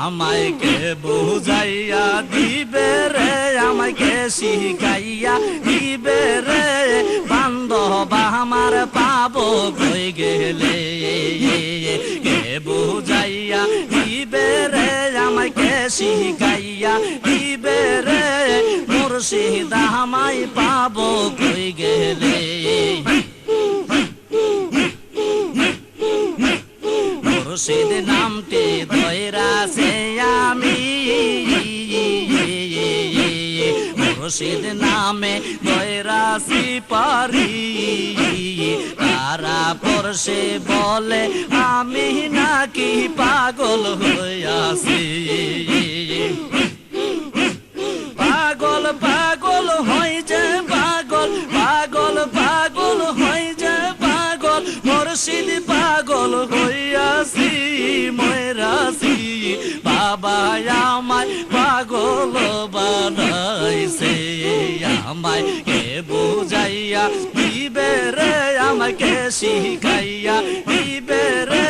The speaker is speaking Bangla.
আমায় কে বুঝাইয়া দিবে রে আমায় কে শিখাইয়া দিবে রে বান্ধব আমার পাবো কই গেলে কে বুঝাইয়া দিবে রে আমায় কে শিখাইয়া দিবে রে মুর্শিদ আমায় পাবো কই গেলে মুর্শিদ নামটি ধইরাছে আমি মুর্শিদ নামে ধইরাছি পারি তারা পরশে বলে আমি নাকি পাগল হইয়াছি পাগল পাগল হই যে পাগল পাগল পাগল হই যে পাগল মুর্শিদ পাগল হইয়াছি ময়রাছি বাবা আমায় পাগল বানাইছে আমায় কে বুঝাইয়া দিবে রে আমাকে শিখাইয়া দিবে রে